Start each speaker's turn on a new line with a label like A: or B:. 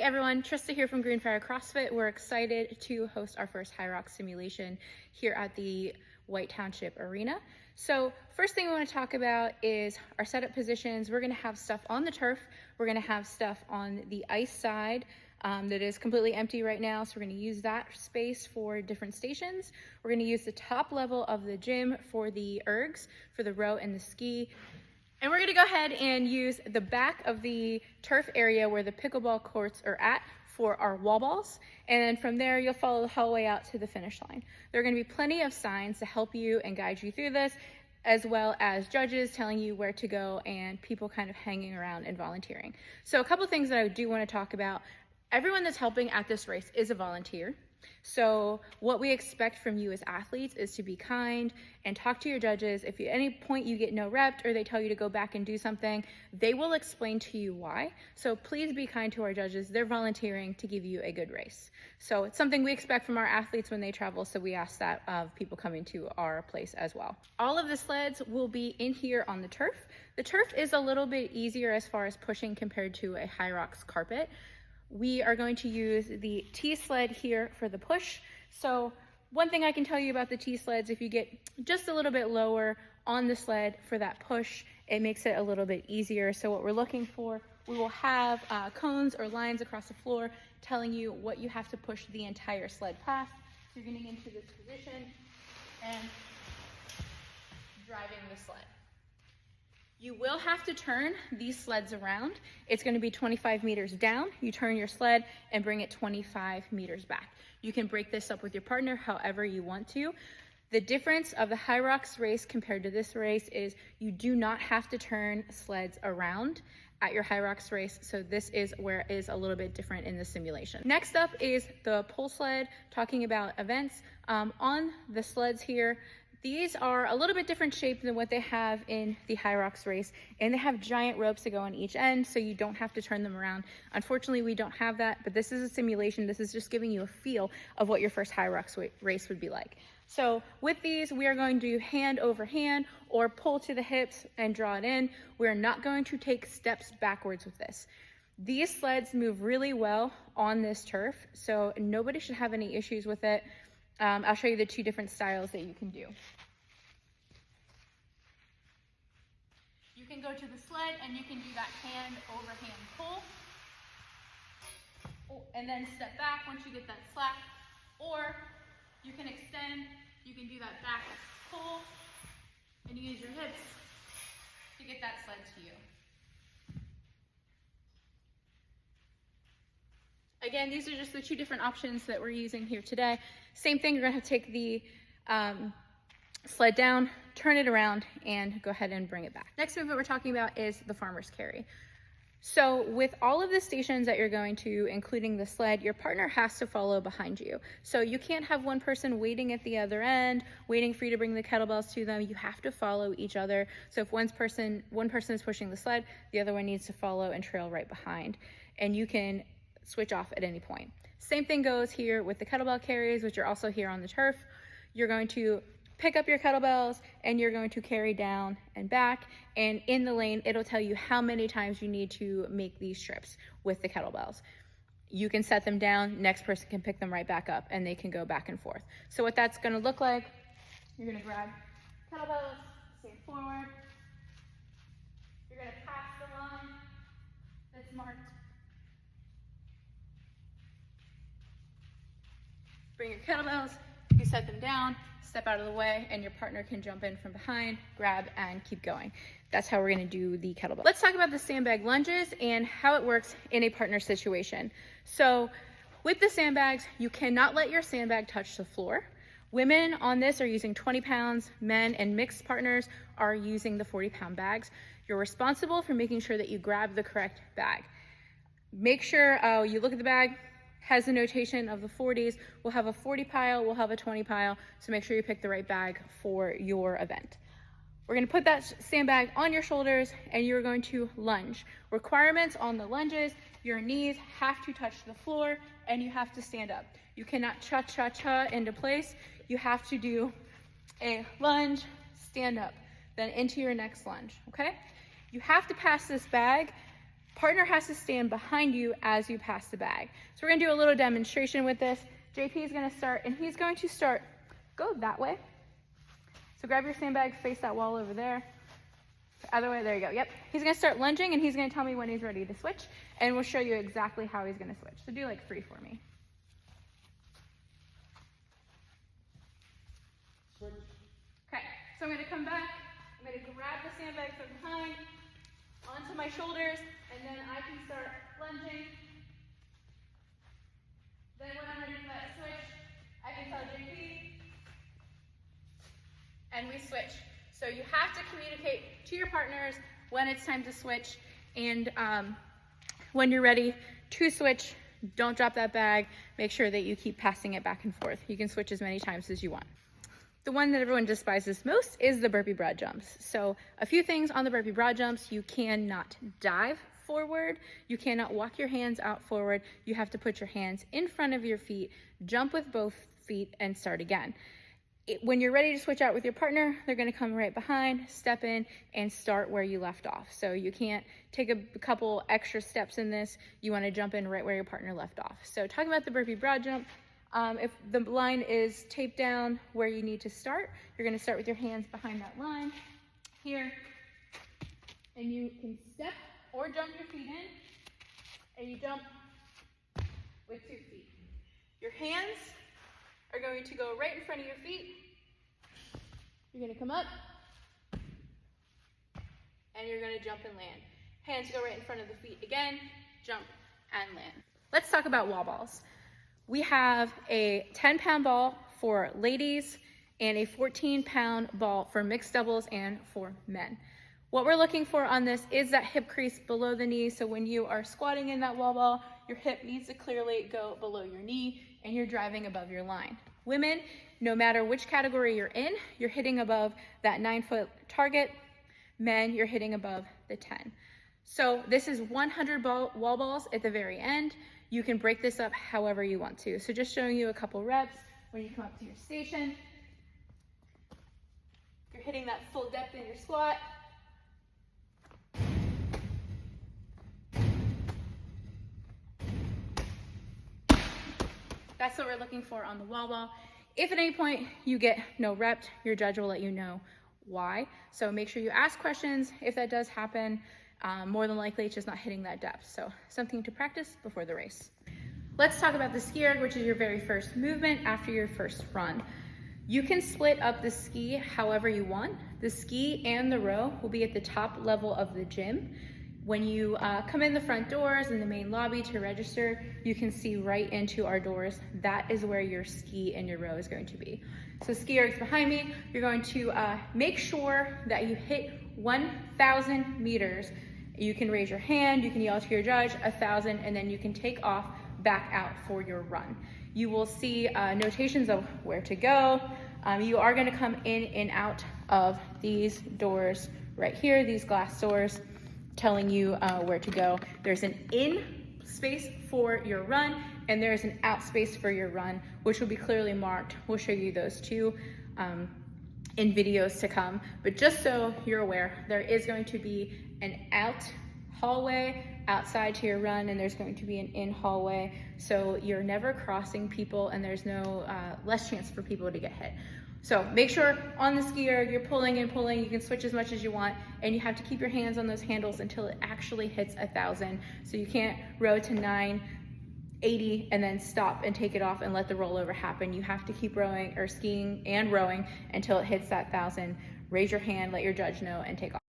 A: everyone, Trista here from Greenfire CrossFit. We're excited to host our first Hyrox simulation here at the White Township Arena. So first thing we want to talk about is our setup positions. We're going to have stuff on the turf. We're going to have stuff on the ice side that is completely empty right now. So we're going to use that space for different stations. We're going to use the top level of the gym for the ergs, for the row and the ski. And we're going to go ahead and use the back of the turf area where the pickleball courts are at for our wall balls. And then from there, you'll follow the hallway out to the finish line. There are going to be plenty of signs to help you and guide you through this, as well as judges telling you where to go and people kind of hanging around and volunteering. So a couple things that I do want to talk about. Everyone that's helping at this race is a volunteer. So what we expect from you as athletes is to be kind and talk to your judges. If at any point you get no rep or they tell you to go back and do something, they will explain to you why. So please be kind to our judges. They're volunteering to give you a good race. So it's something we expect from our athletes when they travel, so we ask that of people coming to our place as well. All of the sleds will be in here on the turf. The turf is a little bit easier as far as pushing compared to a Hyrox carpet. We are going to use the T-sled here for the push. So one thing I can tell you about the T-sleds, if you get just a little bit lower on the sled for that push, it makes it a little bit easier. So what we're looking for, we will have cones or lines across the floor telling you what you have to push the entire sled past. So you're getting into this position and driving the sled. You will have to turn these sleds around. It's going to be 25 meters down. You turn your sled and bring it 25 meters back. You can break this up with your partner however you want to. The difference of the Hyrox race compared to this race is you do not have to turn sleds around at your Hyrox race. So this is where it is a little bit different in the simulation. Next up is the pole sled, talking about events. On the sleds here, these are a little bit different shape than what they have in the Hyrox race, and they have giant ropes that go on each end, so you don't have to turn them around. Unfortunately, we don't have that, but this is a simulation. This is just giving you a feel of what your first Hyrox race would be like. So with these, we are going to hand over hand or pull to the hips and draw it in. We're not going to take steps backwards with this. These sleds move really well on this turf, so nobody should have any issues with it. I'll show you the two different styles that you can do. You can go to the sled and you can do that hand over hand pull, and then step back once you get that slack, or you can extend, you can do that back pull and use your hips to get that sled to you. Again, these are just the two different options that we're using here today. Same thing, you're gonna have to take the sled down, turn it around, and go ahead and bring it back. Next move that we're talking about is the farmer's carry. So with all of the stations that you're going to, including the sled, your partner has to follow behind you. So you can't have one person waiting at the other end, waiting for you to bring the kettlebells to them. You have to follow each other. So if one person is pushing the sled, the other one needs to follow and trail right behind. And you can switch off at any point. Same thing goes here with the kettlebell carries, which are also here on the turf. You're going to pick up your kettlebells and you're going to carry down and back, and in the lane it'll tell you how many times you need to make these trips with the kettlebells. You can set them down, next person can pick them right back up, and they can go back and forth. So what that's going to look like, you're going to grab kettlebells, stand forward, you're going to pass the line that's marked, bring your kettlebells, you set them down, step out of the way, and your partner can jump in from behind, grab, and keep going. That's how we're gonna do the kettlebell. Let's talk about the sandbag lunges and how it works in a partner situation. So with the sandbags, you cannot let your sandbag touch the floor. Women on this are using 20 pounds, men and mixed partners are using the 40-pound bags. You're responsible for making sure that you grab the correct bag. Make sure you look at the bag, has the notation of the 40s. We'll have a 40 pile, we'll have a 20 pile, so make sure you pick the right bag for your event. We're gonna put that sandbag on your shoulders and you're going to lunge. Requirements on the lunges, your knees have to touch the floor and you have to stand up. You cannot cha-cha-cha into place. You have to do a lunge, stand up, then into your next lunge, okay? You have to pass this bag Partner has to stand behind you as you pass the bag. So we're gonna do a little demonstration with this. JP is gonna start, and he's going to start, go that way. So grab your sandbags, face that wall over there. Other way, there you go, yep. He's gonna start lunging, and he's gonna tell me when he's ready to switch, and we'll show you exactly how he's gonna switch. So do like 3 for me.
B: Switch.
A: Okay, so I'm gonna come back, I'm gonna grab the sandbag from behind, onto my shoulders, and then I can start lunging. Then when I'm ready for that switch, I can tell JP, and we switch. So you have to communicate to your partners when it's time to switch, and when you're ready to switch, don't drop that bag. Make sure that you keep passing it back and forth. You can switch as many times as you want. The one that everyone despises most is the burpee broad jumps. So a few things on the burpee broad jumps: you cannot dive forward, you cannot walk your hands out forward, you have to put your hands in front of your feet, jump with both feet, and start again. When you're ready to switch out with your partner, they're gonna come right behind, step in, and start where you left off. So you can't take a couple extra steps in this, you wanna jump in right where your partner left off. So talking about the burpee broad jump, if the line is taped down where you need to start, you're gonna start with your hands behind that line here, and you can step or jump your feet in, and you jump with 2 feet. Your hands are going to go right in front of your feet. You're gonna come up, and you're gonna jump and land. Hands go right in front of the feet again, jump and land. Let's talk about wall balls. We have a 10-pound ball for ladies and a 14-pound ball for mixed doubles and for men. What we're looking for on this is that hip crease below the knee, so when you are squatting in that wall ball, your hip needs to clearly go below your knee and you're driving above your line. Women, no matter which category you're in, you're hitting above that 9-foot target. Men, you're hitting above the 10. So this is 100 wall balls at the very end. You can break this up however you want to. So just showing you a couple reps when you come up to your station. You're hitting that full depth in your squat. That's what we're looking for on the wall ball. If at any point you get no reps, your judge will let you know why. So make sure you ask questions if that does happen. More than likely, it's just not hitting that depth. So something to practice before the race. Let's talk about the ski erg, which is your very first movement after your first run. You can split up the ski however you want. The ski and the row will be at the top level of the gym. When you come in the front doors in the main lobby to register, you can see right into our doors. That is where your ski and your row is going to be. So ski erg's behind me. You're going to make sure that you hit 1,000 meters. You can raise your hand, you can yell to your judge, 1,000, and then you can take off back out for your run. You will see notations of where to go. You are gonna come in and out of these doors right here, these glass doors, telling you where to go. There's an in space for your run, and there's an out space for your run, which will be clearly marked. We'll show you those two in videos to come. But just so you're aware, there is going to be an out hallway outside to your run, and there's going to be an in hallway. So you're never crossing people, and there's no less chance for people to get hit. So make sure on the ski erg, you're pulling and pulling. You can switch as much as you want, and you have to keep your hands on those handles until it actually hits 1,000. So you can't row to 980 and then stop and take it off and let the rollover happen. You have to keep rowing or skiing and rowing until it hits that 1,000. Raise your hand, let your judge know, and take off.